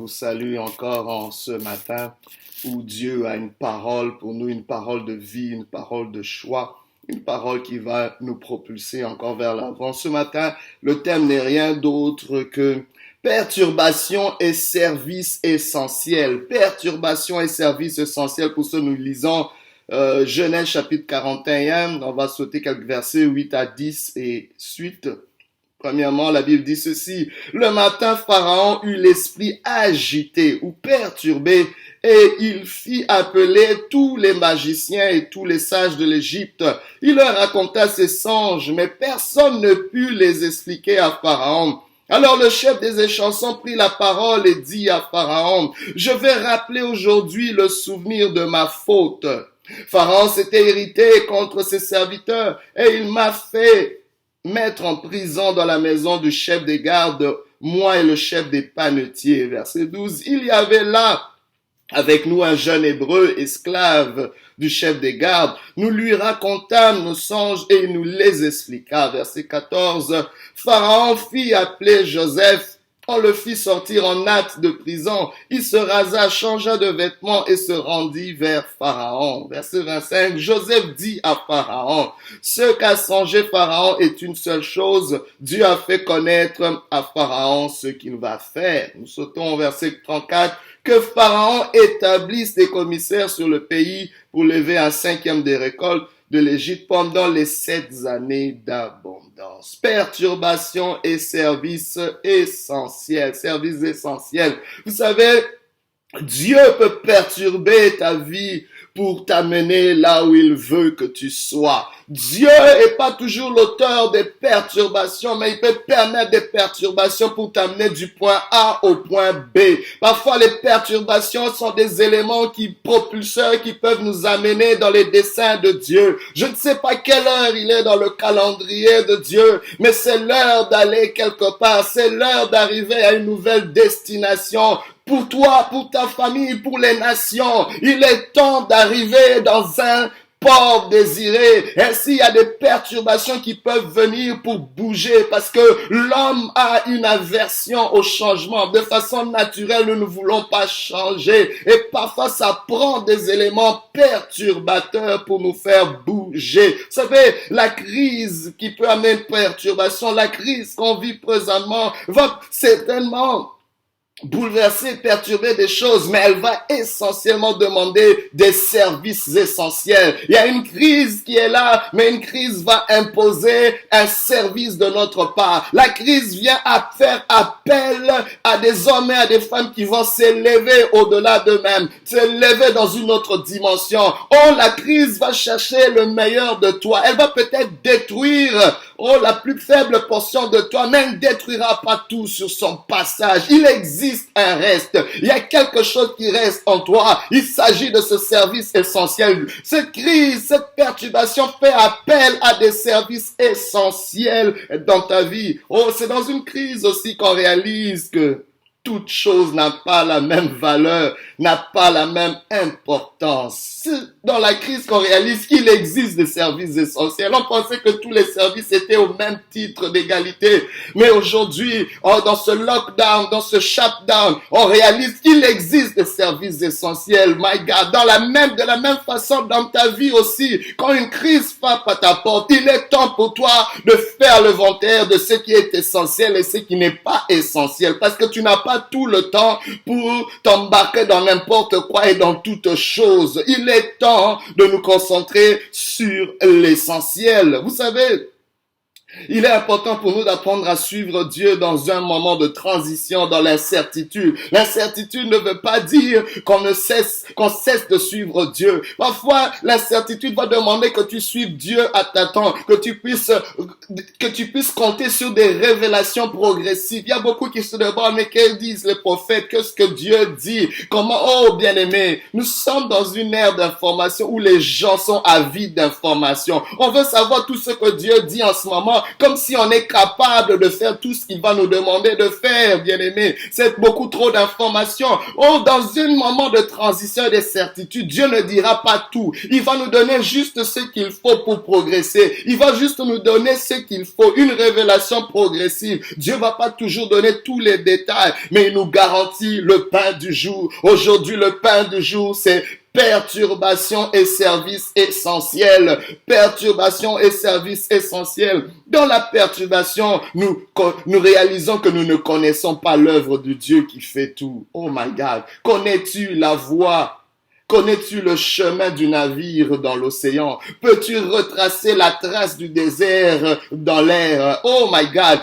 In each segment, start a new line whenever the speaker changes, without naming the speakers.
vous salue encore en ce matin où Dieu a une parole pour nous, une parole de vie, une parole de choix, une parole qui va nous propulser encore vers l'avant. Ce matin, le thème n'est rien d'autre que perturbation et service essentiel. Perturbation et service essentiel. Pour ce, nous lisons Genèse chapitre 41. On va sauter quelques versets 8 à 10 et suite. Premièrement, la Bible dit ceci: le matin, Pharaon eut l'esprit agité ou perturbé, et il fit appeler tous les magiciens et tous les sages de l'Égypte. Il leur raconta ses songes, mais personne ne put les expliquer à Pharaon. Alors le chef des échansons prit la parole et dit à Pharaon: je vais rappeler aujourd'hui le souvenir de ma faute. Pharaon s'était irrité contre ses serviteurs, et il m'a fait mettre en prison dans la maison du chef des gardes, moi et le chef des panetiers. Verset 12. Il y avait là avec nous un jeune hébreu, esclave du chef des gardes. Nous lui racontâmes nos songes et il nous les expliqua. Verset 14. Pharaon fit appeler Joseph. On le fit sortir en hâte de prison. Il se rasa, changea de vêtements et se rendit vers Pharaon. Verset 25. Joseph dit à Pharaon: ce qu'a songé Pharaon est une seule chose. Dieu a fait connaître à Pharaon ce qu'il va faire. Nous sautons au verset 34. Que Pharaon établisse des commissaires sur le pays pour lever un cinquième des récoltes de l'Égypte pendant les 7 années d'abondance. Perturbation et service essentiel. Service essentiel. Vous savez, Dieu peut perturber ta vie pour t'amener là où il veut que tu sois. Dieu est pas toujours l'auteur des perturbations, mais il peut permettre des perturbations pour t'amener du point A au point B. Parfois, les perturbations sont des éléments propulseurs qui peuvent nous amener dans les desseins de Dieu. Je ne sais pas quelle heure il est dans le calendrier de Dieu, mais c'est l'heure d'aller quelque part. C'est l'heure d'arriver à une nouvelle destination. Pour toi, pour ta famille, pour les nations, il est temps d'arriver dans un port désiré. Ainsi, il y a des perturbations qui peuvent venir pour bouger parce que l'homme a une aversion au changement. De façon naturelle, nous ne voulons pas changer. Et parfois, ça prend des éléments perturbateurs pour nous faire bouger. Vous savez, la crise qui peut amener une perturbation, la crise qu'on vit présentement va certainement bouleverser, perturber des choses, mais elle va essentiellement demander des services essentiels. Il y a une crise qui est là, mais une crise va imposer un service de notre part. La crise vient à faire appel à des hommes et à des femmes qui vont s'élever au-delà d'eux-mêmes, s'élever dans une autre dimension. Oh, la crise va chercher le meilleur de toi. Elle va peut-être détruire la plus faible portion de toi, mais elle ne détruira pas tout sur son passage. Il existe un reste. Il y a quelque chose qui reste en toi. Il s'agit de ce service essentiel. Cette crise, cette perturbation fait appel à des services essentiels dans ta vie. Oh, c'est dans une crise aussi qu'on réalise que toute chose n'a pas la même valeur, n'a pas la même importance. C'est dans la crise qu'on réalise qu'il existe des services essentiels. On pensait que tous les services étaient au même titre d'égalité. Mais aujourd'hui, dans ce lockdown, dans ce shutdown, on réalise qu'il existe des services essentiels. My God, de la même façon dans ta vie aussi, quand une crise frappe à ta porte, il est temps pour toi de faire l'inventaire de ce qui est essentiel et ce qui n'est pas essentiel. Parce que tu n'as pas tout le temps pour t'embarquer dans n'importe quoi et dans toute chose. Il est temps de nous concentrer sur l'essentiel. Vous savez, il est important pour nous d'apprendre à suivre Dieu dans un moment de transition, dans l'incertitude. L'incertitude ne veut pas dire qu'on cesse de suivre Dieu. Parfois, l'incertitude va demander que tu suives Dieu à ta temps, que tu puisses compter sur des révélations progressives. Il y a beaucoup qui se demandent, mais que disent les prophètes? Qu'est-ce que Dieu dit? Comment? Oh, bien-aimé, nous sommes dans une ère d'information où les gens sont avides d'informations. On veut savoir tout ce que Dieu dit en ce moment. comme si on est capable de faire tout ce qu'il va nous demander de faire, bien-aimés. C'est beaucoup trop d'informations. Oh, dans un moment de transition et de certitude, Dieu ne dira pas tout. Il va nous donner juste ce qu'il faut pour progresser. Il va juste nous donner ce qu'il faut, une révélation progressive. Dieu va pas toujours donner tous les détails, mais il nous garantit le pain du jour. Aujourd'hui, le pain du jour, c'est perturbation et service essentiel. Perturbation et service essentiel. Dans la perturbation, nous réalisons que nous ne connaissons pas l'œuvre de Dieu qui fait tout. Oh my God. Connais-tu la voie? Connais-tu le chemin du navire dans l'océan? Peux-tu retracer la trace du désert dans l'air? Oh my God!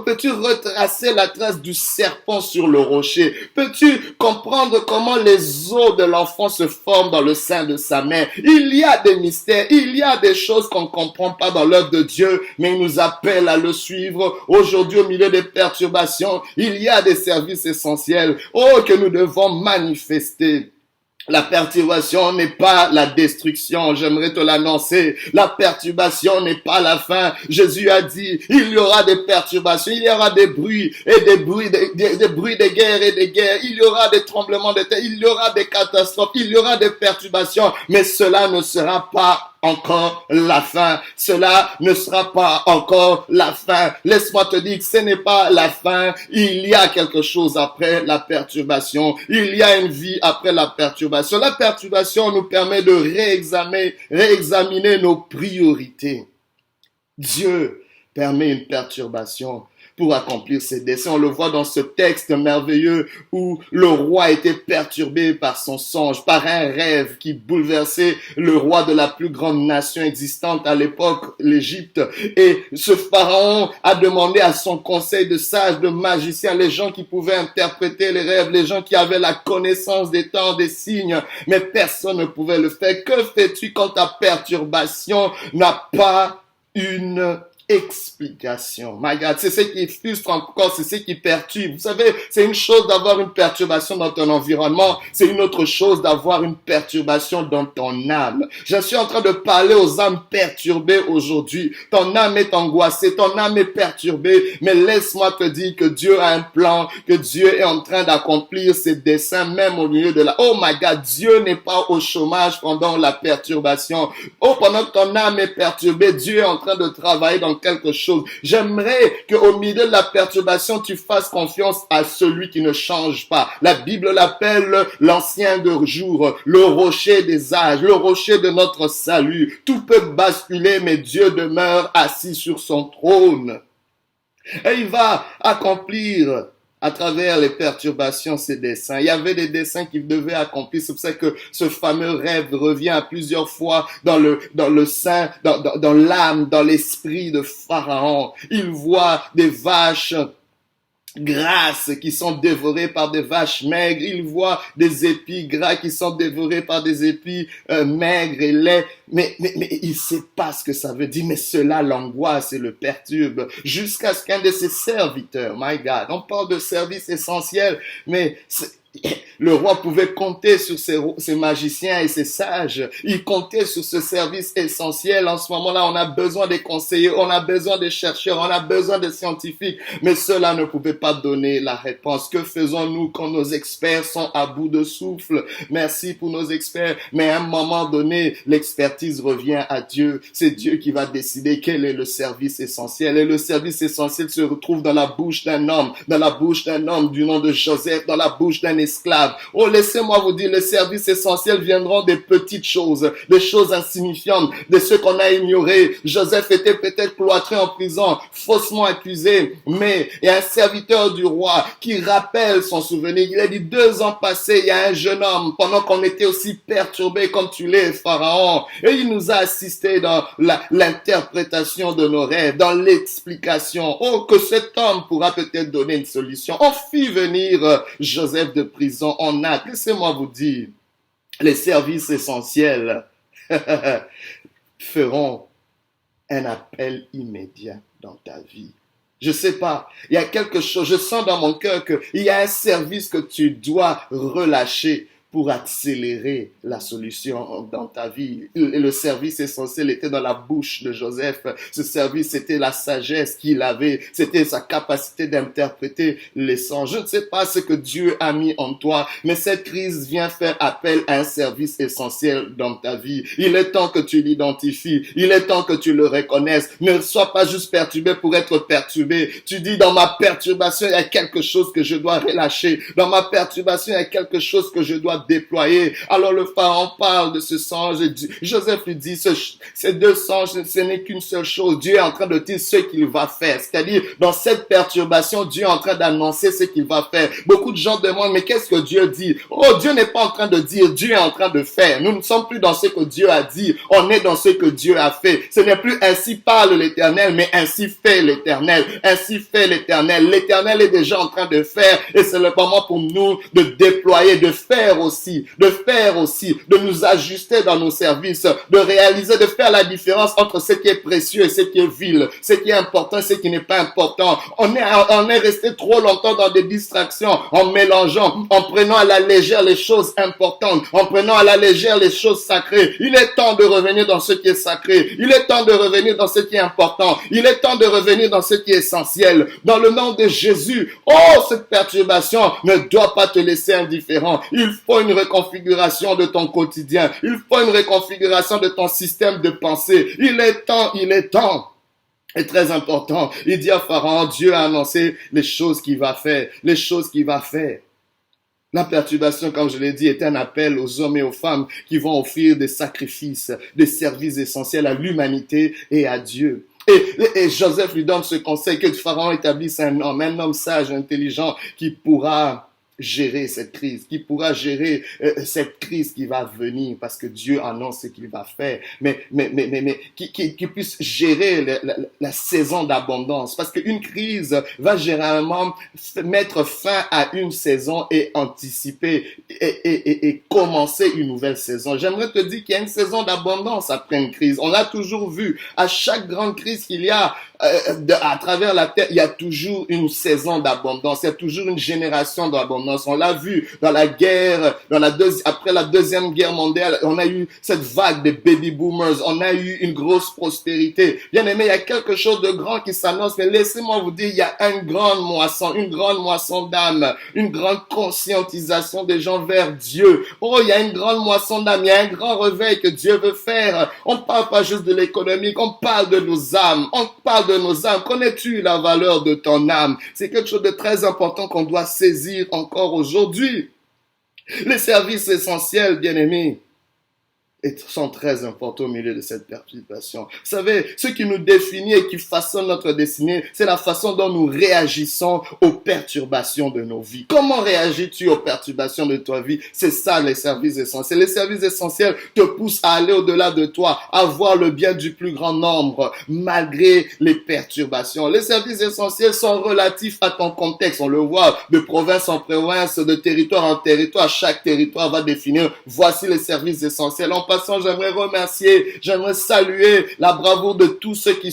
Peux-tu retracer la trace du serpent sur le rocher? Peux-tu comprendre comment les os de l'enfant se forment dans le sein de sa mère? Il y a des mystères, il y a des choses qu'on ne comprend pas dans l'œuvre de Dieu, mais il nous appelle à le suivre. Aujourd'hui, au milieu des perturbations, il y a des services essentiels, oh, que nous devons manifester. La perturbation n'est pas la destruction, j'aimerais te l'annoncer. La perturbation n'est pas la fin. Jésus a dit, il y aura des perturbations, il y aura des bruits et des bruits, des bruits de guerre et des guerres. Il y aura des tremblements de terre, il y aura des catastrophes, il y aura des perturbations, mais cela ne sera pas encore la fin. Cela ne sera pas encore la fin. Laisse-moi te dire que ce n'est pas la fin. Il y a quelque chose après la perturbation. Il y a une vie après la perturbation. La perturbation nous permet de réexaminer nos priorités. Dieu permet une perturbation pour accomplir ses desseins. On le voit dans ce texte merveilleux où le roi était perturbé par son songe, par un rêve qui bouleversait le roi de la plus grande nation existante à l'époque, l'Égypte. Et ce pharaon a demandé à son conseil de sages, de magiciens, les gens qui pouvaient interpréter les rêves, les gens qui avaient la connaissance des temps, des signes, mais personne ne pouvait le faire. Que fais-tu quand ta perturbation n'a pas une explication? My God, c'est ce qui frustre encore, c'est ce qui perturbe. Vous savez, c'est une chose d'avoir une perturbation dans ton environnement, c'est une autre chose d'avoir une perturbation dans ton âme. Je suis en train de parler aux âmes perturbées aujourd'hui. Ton âme est angoissée, ton âme est perturbée, mais laisse-moi te dire que Dieu a un plan, que Dieu est en train d'accomplir ses desseins même au milieu de la... Oh my God, Dieu n'est pas au chômage pendant la perturbation. Oh, pendant que ton âme est perturbée, Dieu est en train de travailler dans quelque chose. J'aimerais qu'au milieu de la perturbation, tu fasses confiance à celui qui ne change pas. La Bible l'appelle l'ancien de jour, le rocher des âges, le rocher de notre salut. Tout peut basculer, mais Dieu demeure assis sur son trône. Et il va accomplir à travers les perturbations, ses desseins. Il y avait des desseins qu'il devait accomplir. C'est pour ça que ce fameux rêve revient à plusieurs fois dans le sein, dans l'âme, dans l'esprit de Pharaon. Il voit des vaches grasses qui sont dévorées par des vaches maigres. Il voit des épis gras qui sont dévorés par des épis maigres et laids. Mais il sait pas ce que ça veut dire. Mais cela l'angoisse et le perturbe. Jusqu'à ce qu'un de ses serviteurs, my God, on parle de service essentiel, mais le roi pouvait compter sur ses magiciens et ses sages. Il comptait sur ce service essentiel. En ce moment-là, on a besoin des conseillers, on a besoin des chercheurs, on a besoin des scientifiques. Mais cela ne pouvait pas donner la réponse. Que faisons-nous quand nos experts sont à bout de souffle? Merci pour nos experts. Mais à un moment donné, l'expertise revient à Dieu. C'est Dieu qui va décider quel est le service essentiel. Et le service essentiel se retrouve dans la bouche d'un homme, du nom de Joseph, dans la bouche d'un esclave. Oh, laissez-moi vous dire, les services essentiels viendront des petites choses, des choses insignifiantes, de ceux qu'on a ignorés. Joseph était peut-être cloîtré en prison, faussement accusé, mais il y a un serviteur du roi qui rappelle son souvenir. Il a dit, 2 ans passés, il y a un jeune homme, pendant qu'on était aussi perturbé comme tu l'es, Pharaon, et il nous a assisté dans l'interprétation de nos rêves, dans l'explication. Oh, que cet homme pourra peut-être donner une solution. On fit venir Joseph de prison en acte. Laissez-moi vous dire, les services essentiels feront un appel immédiat dans ta vie. Je sais pas, il y a quelque chose, je sens dans mon cœur qu'il y a un service que tu dois relâcher pour accélérer la solution dans ta vie. Et le service essentiel était dans la bouche de Joseph. Ce service, c'était la sagesse qu'il avait. C'était sa capacité d'interpréter les songes. Je ne sais pas ce que Dieu a mis en toi, mais cette crise vient faire appel à un service essentiel dans ta vie. Il est temps que tu l'identifies. Il est temps que tu le reconnaisses. Ne sois pas juste perturbé pour être perturbé. Tu dis, dans ma perturbation, il y a quelque chose que je dois relâcher. Dans ma perturbation, il y a quelque chose que je dois déployer. Alors le pharaon parle de ce songe. Joseph lui dit, ces deux songes, ce n'est qu'une seule chose. Dieu est en train de dire ce qu'il va faire. C'est-à-dire, dans cette perturbation, Dieu est en train d'annoncer ce qu'il va faire. Beaucoup de gens demandent, mais qu'est-ce que Dieu dit? Oh, Dieu n'est pas en train de dire, Dieu est en train de faire. Nous ne sommes plus dans ce que Dieu a dit. On est dans ce que Dieu a fait. Ce n'est plus ainsi parle l'Éternel, mais ainsi fait l'Éternel. Ainsi fait l'Éternel. L'Éternel est déjà en train de faire et c'est le moment pour nous de déployer, de faire aussi, de nous ajuster dans nos services, de réaliser, de faire la différence entre ce qui est précieux et ce qui est vil, ce qui est important et ce qui n'est pas important. On est resté trop longtemps dans des distractions, en mélangeant, en prenant à la légère les choses importantes, en prenant à la légère les choses sacrées. Il est temps de revenir dans ce qui est sacré. Il est temps de revenir dans ce qui est important. Il est temps de revenir dans ce qui est essentiel. Dans le nom de Jésus, oh, cette perturbation ne doit pas te laisser indifférent. Il faut une reconfiguration de ton quotidien. Il faut une reconfiguration de ton système de pensée. Il est temps. est très important. Il dit à Pharaon, Dieu a annoncé les choses qu'il va faire, les choses qu'il va faire. La perturbation, comme je l'ai dit, est un appel aux hommes et aux femmes qui vont offrir des sacrifices, des services essentiels à l'humanité et à Dieu. Et Joseph lui donne ce conseil que Pharaon établisse un homme sage, intelligent, qui pourra gérer cette crise, qui pourra gérer cette crise qui va venir parce que Dieu annonce ce qu'il va faire, mais qui puisse gérer la saison d'abondance parce qu'une crise va généralement mettre fin à une saison et anticiper et commencer une nouvelle saison. J'aimerais te dire qu'il y a une saison d'abondance après une crise. On l'a toujours vu. À chaque grande crise qu'il y a à travers la terre, il y a toujours une saison d'abondance. Il y a toujours une génération d'abondance. On l'a vu dans la guerre, après la Deuxième Guerre mondiale, on a eu cette vague de baby boomers. On a eu une grosse prospérité. Bien aimé, il y a quelque chose de grand qui s'annonce. Mais laissez-moi vous dire, il y a une grande moisson d'âme, une grande conscientisation des gens vers Dieu. Oh, il y a une grande moisson d'âme. Il y a un grand réveil que Dieu veut faire. On ne parle pas juste de l'économique, on parle de nos âmes. On parle de nos âmes. Connais-tu la valeur de ton âme? C'est quelque chose de très important qu'on doit saisir encore aujourd'hui. Les services essentiels, bien-aimés, sont très importants au milieu de cette perturbation. Vous savez, ce qui nous définit et qui façonne notre destinée, c'est la façon dont nous réagissons aux perturbations de nos vies. Comment réagis-tu aux perturbations de ta vie? C'est ça les services essentiels. Les services essentiels te poussent à aller au-delà de toi, à voir le bien du plus grand nombre, malgré les perturbations. Les services essentiels sont relatifs à ton contexte. On le voit de province en province, de territoire en territoire. Chaque territoire va définir, voici les services essentiels. En passant, j'aimerais saluer la bravoure de tous ceux qui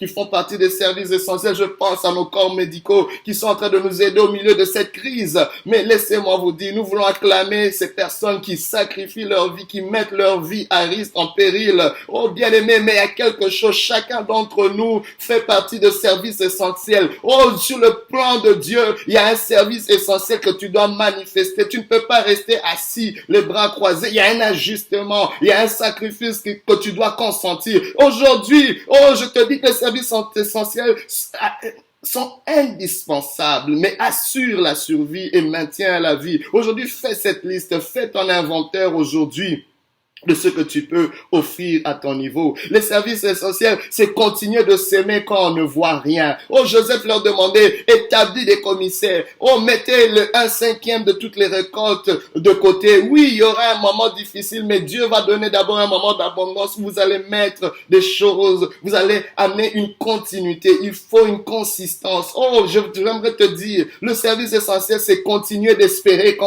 font partie des services essentiels. Je pense à nos corps médicaux qui sont en train de nous aider au milieu de cette crise. Mais laissez-moi vous dire, nous voulons acclamer ces personnes qui sacrifient leur vie, qui mettent leur vie à risque, en péril. Oh, bien-aimé, mais il y a quelque chose. Chacun d'entre nous fait partie de services essentiels. Oh, sur le plan de Dieu, il y a un service essentiel que tu dois manifester. Tu ne peux pas rester assis, les bras croisés. Il y a un ajustement. Il y a un sacrifice que tu dois consentir. Aujourd'hui, je te dis que les services sont essentiels, sont indispensables, mais assurent la survie et maintiennent la vie. Aujourd'hui, fais cette liste, fais ton inventaire aujourd'hui de ce que tu peux offrir à ton niveau. Les services essentiels, c'est continuer de s'aimer quand on ne voit rien. Oh, Joseph leur demandait, établis des commissaires. Oh, mettez le 1/5 de toutes les récoltes de côté. Oui, il y aura un moment difficile, mais Dieu va donner d'abord un moment d'abondance. Vous allez mettre des choses, vous allez amener une continuité. Il faut une consistance. Oh, j'aimerais te dire, le service essentiel, c'est continuer d'espérer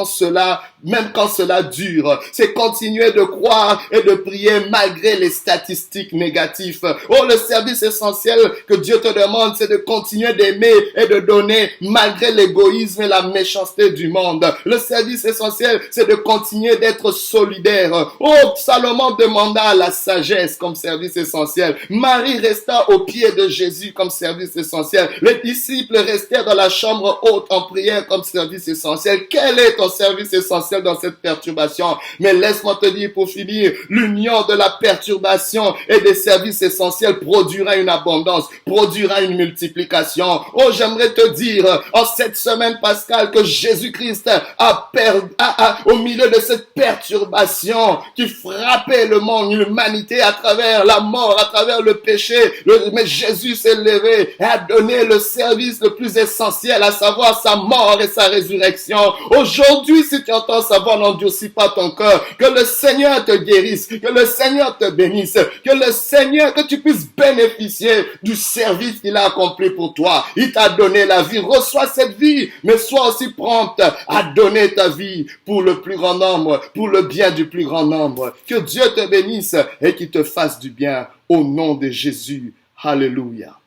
même quand cela dure. C'est continuer de croire croire et de prier malgré les statistiques négatives. Oh, le service essentiel que Dieu te demande, c'est de continuer d'aimer et de donner malgré l'égoïsme et la méchanceté du monde. Le service essentiel, c'est de continuer d'être solidaire. Oh, Salomon demanda la sagesse comme service essentiel. Marie resta aux pieds de Jésus comme service essentiel. Les disciples restèrent dans la chambre haute en prière comme service essentiel. Quel est ton service essentiel dans cette perturbation? Mais laisse-moi te dire pour finir, l'union de la perturbation et des services essentiels produira une abondance, produira une multiplication. Oh, j'aimerais te dire en cette semaine pascale que Jésus-Christ au milieu de cette perturbation qui frappait le monde, l'humanité à travers la mort, à travers le péché, mais Jésus s'est levé et a donné le service le plus essentiel, à savoir sa mort et sa résurrection. Aujourd'hui, si tu entends sa voix, n'endurcis pas ton cœur. Que le Seigneur te guérisse, que le Seigneur te bénisse, que tu puisses bénéficier du service qu'il a accompli pour toi. Il t'a donné la vie, reçois cette vie, mais sois aussi prompte à donner ta vie pour le plus grand nombre, pour le bien du plus grand nombre. Que Dieu te bénisse et qu'il te fasse du bien au nom de Jésus. Alléluia.